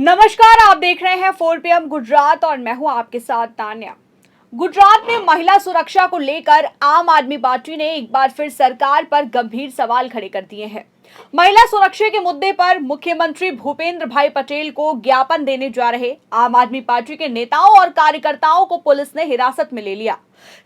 नमस्कार, आप देख रहे हैं 4 PM गुजरात और मैं हूं आपके साथ तान्या। गुजरात में महिला सुरक्षा को लेकर आम आदमी पार्टी ने एक बार फिर सरकार पर गंभीर सवाल खड़े कर दिए हैं। महिला सुरक्षा के मुद्दे पर मुख्यमंत्री भूपेंद्र भाई पटेल को ज्ञापन देने जा रहे आम आदमी पार्टी के नेताओं और कार्यकर्ताओं को पुलिस ने हिरासत में ले लिया।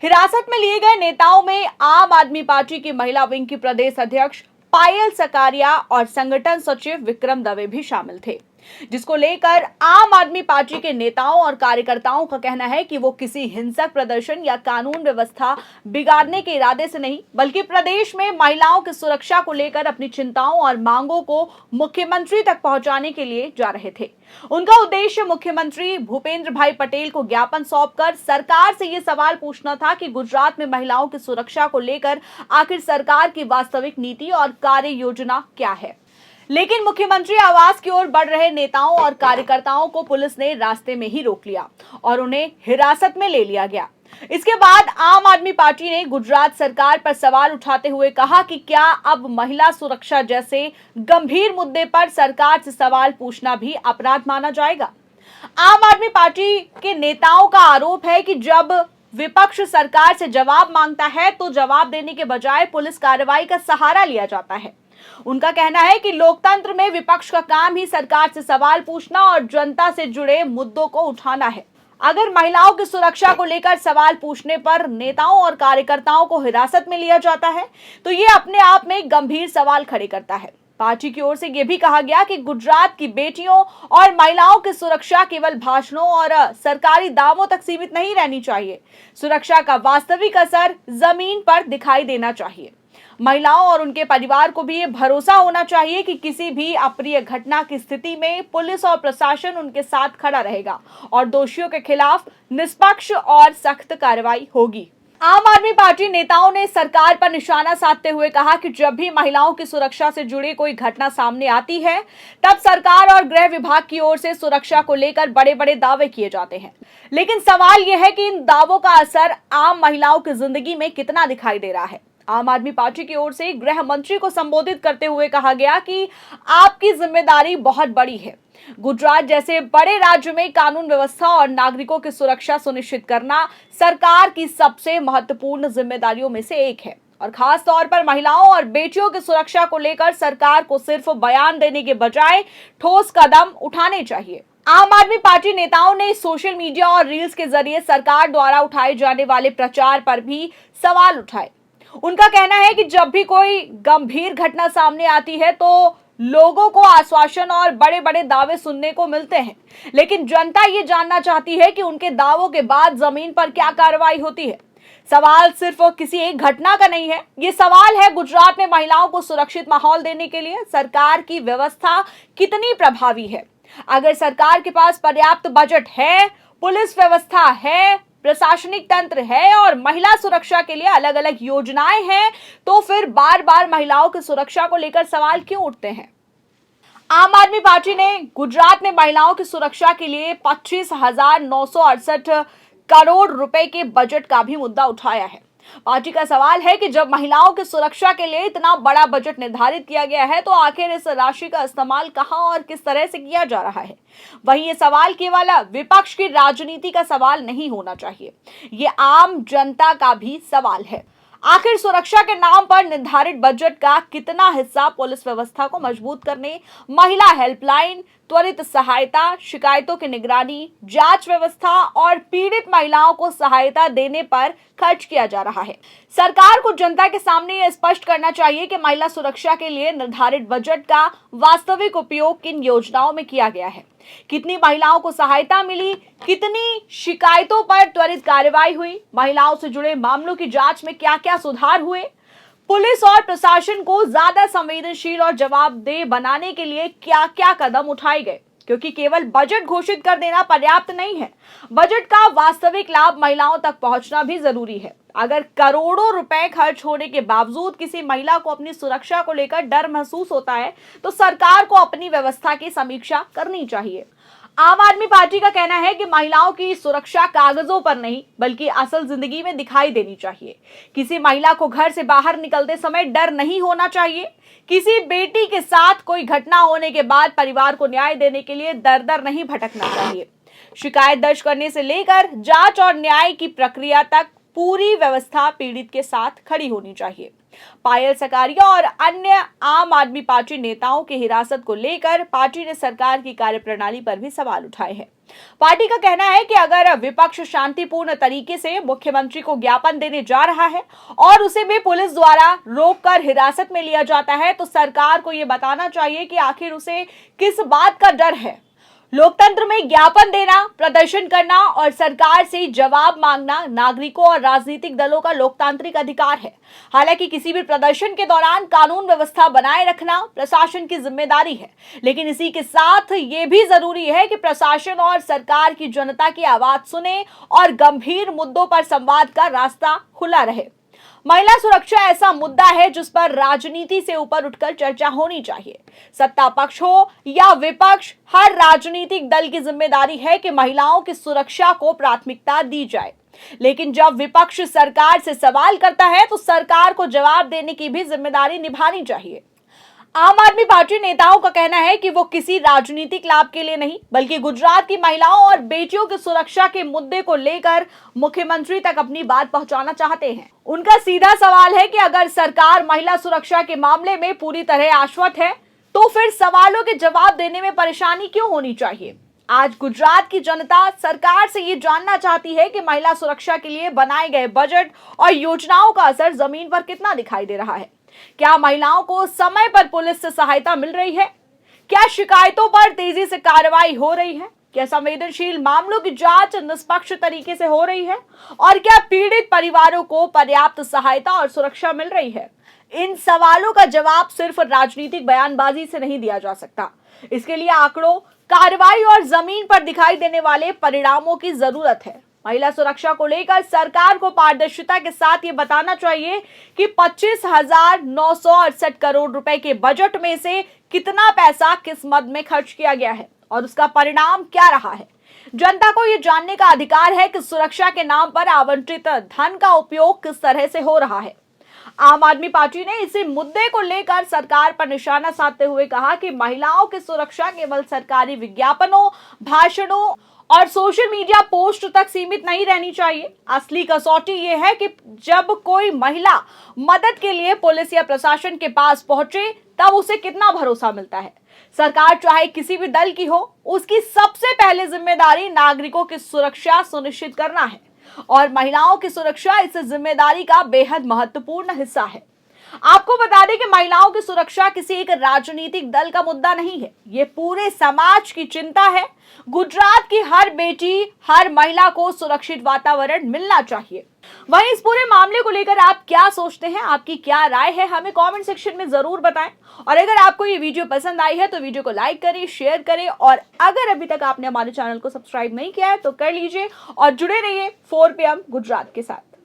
हिरासत में लिए गए नेताओं में आम आदमी पार्टी की महिला विंग की प्रदेश अध्यक्ष पायल सकारिया और संगठन सचिव विक्रम दवे भी शामिल थे, जिसको लेकर आम आदमी पार्टी के नेताओं और कार्यकर्ताओं का कहना है कि वो किसी हिंसक प्रदर्शन या कानून व्यवस्था बिगाड़ने के इरादे से नहीं, बल्कि प्रदेश में महिलाओं की सुरक्षा को लेकर अपनी चिंताओं और मांगों को मुख्यमंत्री तक पहुंचाने के लिए जा रहे थे। उनका उद्देश्य मुख्यमंत्री भूपेंद्र भाई पटेल को ज्ञापन सौंपकर सरकार से ये सवाल पूछना था कि गुजरात में महिलाओं की सुरक्षा को लेकर आखिर सरकार की वास्तविक नीति और कार्य योजना क्या है। लेकिन मुख्यमंत्री आवास की ओर बढ़ रहे नेताओं और कार्यकर्ताओं को पुलिस ने रास्ते में ही रोक लिया और उन्हें हिरासत में ले लिया गया। इसके बाद आम आदमी पार्टी ने गुजरात सरकार पर सवाल उठाते हुए कहा कि क्या अब महिला सुरक्षा जैसे गंभीर मुद्दे पर सरकार से सवाल पूछना भी अपराध माना जाएगा। आम आदमी पार्टी के नेताओं का आरोप है कि जब विपक्ष सरकार से जवाब मांगता है तो जवाब देने के बजाय पुलिस कार्रवाई का सहारा लिया जाता है। उनका कहना है कि लोकतंत्र में विपक्ष का काम ही सरकार से सवाल पूछना और जनता से जुड़े मुद्दों को उठाना है। अगर महिलाओं की सुरक्षा को लेकर सवाल पूछने पर नेताओं और कार्यकर्ताओं को हिरासत में लिया जाता है तो ये अपने आप में गंभीर सवाल खड़े करता है। पार्टी की ओर से यह भी कहा गया कि गुजरात की बेटियों और महिलाओं की सुरक्षा केवल भाषणों और सरकारी दावों तक सीमित नहीं रहनी चाहिए। सुरक्षा का वास्तविक असर जमीन पर दिखाई देना चाहिए। महिलाओं और उनके परिवार को भी ये भरोसा होना चाहिए कि किसी भी अप्रिय घटना की स्थिति में पुलिस और प्रशासन उनके साथ खड़ा रहेगा और दोषियों के खिलाफ निष्पक्ष और सख्त कार्रवाई होगी। आम आदमी पार्टी नेताओं ने सरकार पर निशाना साधते हुए कहा कि जब भी महिलाओं की सुरक्षा से जुड़ी कोई घटना सामने आती है, तब सरकार और गृह विभाग की ओर से सुरक्षा को लेकर बड़े बड़े दावे किए जाते हैं। लेकिन सवाल यह है कि इन दावों का असर आम महिलाओं की जिंदगी में कितना दिखाई दे रहा है। आम आदमी पार्टी की ओर से गृह मंत्री को संबोधित करते हुए कहा गया कि आपकी जिम्मेदारी बहुत बड़ी है। गुजरात जैसे बड़े राज्य में कानून व्यवस्था और नागरिकों की सुरक्षा सुनिश्चित करना सरकार की सबसे महत्वपूर्ण जिम्मेदारियों में से एक है और खास तौर पर महिलाओं और बेटियों की सुरक्षा को लेकर सरकार को सिर्फ बयान देने के बजाय ठोस कदम उठाने चाहिए। आम आदमी पार्टी नेताओं ने सोशल मीडिया और रील्स के जरिए सरकार द्वारा उठाए जाने वाले प्रचार पर भी सवाल उठाए। उनका कहना है कि जब भी कोई गंभीर घटना सामने आती है तो लोगों को आश्वासन और बड़े बड़े दावे सुनने को मिलते हैं, लेकिन जनता ये जानना चाहती है कि उनके दावों के बाद जमीन पर क्या कार्रवाई होती है। सवाल सिर्फ किसी एक घटना का नहीं है, ये सवाल है गुजरात में महिलाओं को सुरक्षित माहौल देने के लिए सरकार की व्यवस्था कितनी प्रभावी है। अगर सरकार के पास पर्याप्त बजट है, पुलिस व्यवस्था है, प्रशासनिक तंत्र है और महिला सुरक्षा के लिए अलग अलग योजनाएं हैं, तो फिर बार बार महिलाओं की सुरक्षा को लेकर सवाल क्यों उठते हैं। आम आदमी पार्टी ने गुजरात में महिलाओं की सुरक्षा के लिए 25,968 करोड़ रुपए के बजट का भी मुद्दा उठाया है। पार्टी का सवाल है कि जब महिलाओं की सुरक्षा के लिए इतना बड़ा बजट निर्धारित किया गया है तो आखिर इस राशि का इस्तेमाल कहां और किस तरह से किया जा रहा है। वहीं ये सवाल केवल विपक्ष की राजनीति का सवाल नहीं होना चाहिए, ये आम जनता का भी सवाल है। आखिर सुरक्षा के नाम पर निर्धारित बजट का कितना हिस्सा पुलिस व्यवस्था को मजबूत करने, महिला हेल्पलाइन, त्वरित सहायता, शिकायतों की निगरानी, जांच व्यवस्था और पीड़ित महिलाओं को सहायता देने पर खर्च किया जा रहा है। सरकार को जनता के सामने यह स्पष्ट करना चाहिए कि महिला सुरक्षा के लिए निर्धारित बजट का वास्तविक उपयोग किन योजनाओं में किया गया है, कितनी महिलाओं को सहायता मिली, कितनी शिकायतों पर त्वरित कार्रवाई हुई, महिलाओं से जुड़े मामलों की जांच में क्या क्या सुधार हुए, पुलिस और प्रशासन को ज्यादा संवेदनशील और जवाबदेह बनाने के लिए क्या क्या कदम उठाए गए। क्योंकि केवल बजट घोषित कर देना पर्याप्त नहीं है, बजट का वास्तविक लाभ महिलाओं तक पहुंचना भी जरूरी है। अगर करोड़ों रुपए खर्च होने के बावजूद किसी महिला को अपनी सुरक्षा को लेकर डर महसूस होता है तो सरकार को अपनी व्यवस्था की समीक्षा करनी चाहिए। आम आदमी पार्टी का कहना है कि महिलाओं की सुरक्षा कागजों पर नहीं बल्कि असल जिंदगी में दिखाई देनी चाहिए। किसी महिला को घर से बाहर निकलते समय डर नहीं होना चाहिए। किसी बेटी के साथ कोई घटना होने के बाद परिवार को न्याय देने के लिए दर दर नहीं भटकना चाहिए। शिकायत दर्ज करने से लेकर जांच और न्याय की प्रक्रिया तक पूरी व्यवस्था पीड़ित के साथ खड़ी होनी चाहिए। पायल सकारिया और अन्य आम आदमी पार्टी नेताओं की हिरासत को लेकर पार्टी ने सरकार की कार्यप्रणाली पर भी सवाल उठाए हैं। पार्टी का कहना है कि अगर विपक्ष शांतिपूर्ण तरीके से मुख्यमंत्री को ज्ञापन देने जा रहा है और उसे भी पुलिस द्वारा रोककर हिरासत में लिया जाता है तो सरकार को यह बताना चाहिए कि आखिर उसे किस बात का डर है। लोकतंत्र में ज्ञापन देना, प्रदर्शन करना और सरकार से जवाब मांगना नागरिकों और राजनीतिक दलों का लोकतांत्रिक अधिकार है। हालांकि किसी भी प्रदर्शन के दौरान कानून व्यवस्था बनाए रखना प्रशासन की जिम्मेदारी है, लेकिन इसी के साथ ये भी जरूरी है कि प्रशासन और सरकार की जनता की आवाज सुने और गंभीर मुद्दों पर संवाद का रास्ता खुला रहे। महिला सुरक्षा ऐसा मुद्दा है जिस पर राजनीति से ऊपर उठकर चर्चा होनी चाहिए। सत्ता पक्ष हो या विपक्ष, हर राजनीतिक दल की जिम्मेदारी है कि महिलाओं की सुरक्षा को प्राथमिकता दी जाए। लेकिन जब विपक्ष सरकार से सवाल करता है तो सरकार को जवाब देने की भी जिम्मेदारी निभानी चाहिए। आम आदमी पार्टी नेताओं का कहना है कि वो किसी राजनीतिक लाभ के लिए नहीं बल्कि गुजरात की महिलाओं और बेटियों की सुरक्षा के मुद्दे को लेकर मुख्यमंत्री तक अपनी बात पहुंचाना चाहते हैं। उनका सीधा सवाल है कि अगर सरकार महिला सुरक्षा के मामले में पूरी तरह आश्वस्त है तो फिर सवालों के जवाब देने में परेशानी क्यों होनी चाहिए। आज गुजरात की जनता सरकार से ये जानना चाहती है कि महिला सुरक्षा के लिए बनाए गए बजट और योजनाओं का असर जमीन पर कितना दिखाई दे रहा है। क्या महिलाओं को समय पर पुलिस से सहायता मिल रही है? क्या शिकायतों पर तेजी से कार्रवाई हो रही है? क्या संवेदनशील मामलों की जांच निष्पक्ष तरीके से हो रही है? और क्या पीड़ित परिवारों को पर्याप्त सहायता और सुरक्षा मिल रही है? इन सवालों का जवाब सिर्फ राजनीतिक बयानबाजी से नहीं दिया जा सकता। इसके लिए आंकड़ों, कार्रवाई और जमीन पर दिखाई देने वाले परिणामों की जरूरत है। महिला सुरक्षा को लेकर सरकार को पारदर्शिता के साथ ये बताना चाहिए कि 25,968 करोड़ रुपए के बजट में से कितना पैसा किस मद में खर्च किया गया है और उसका परिणाम क्या रहा है। जनता को ये जानने का अधिकार है कि सुरक्षा के नाम पर आवंटित धन का उपयोग किस तरह से हो रहा है। आम आदमी पार्टी ने इसी मुद्दे को लेकर सरकार पर निशाना साधते हुए कहा कि महिलाओं की सुरक्षा केवल सरकारी विज्ञापनों, भाषणों और सोशल मीडिया पोस्ट तक सीमित नहीं रहनी चाहिए। असली कसौटी ये है कि जब कोई महिला मदद के लिए पुलिस या प्रशासन के पास पहुंचे तब उसे कितना भरोसा मिलता है। सरकार चाहे किसी भी दल की हो, उसकी सबसे पहले जिम्मेदारी नागरिकों की सुरक्षा सुनिश्चित करना है और महिलाओं की सुरक्षा इस जिम्मेदारी का बेहद महत्वपूर्ण हिस्सा है। आपको बता दें कि महिलाओं की सुरक्षा किसी एक राजनीतिक दल का मुद्दा नहीं है, ये पूरे समाज की चिंता है। गुजरात की हर बेटी, हर महिला को सुरक्षित वातावरण मिलना चाहिए। वहीं इस पूरे मामले को लेकर आप क्या सोचते हैं, आपकी क्या राय है, हमें कमेंट सेक्शन में जरूर बताएं। और अगर आपको ये वीडियो पसंद आई है तो वीडियो को लाइक करें, शेयर करें और अगर अभी तक आपने हमारे चैनल को सब्सक्राइब नहीं किया है तो कर लीजिए और जुड़े रहिए 4 PM गुजरात के साथ।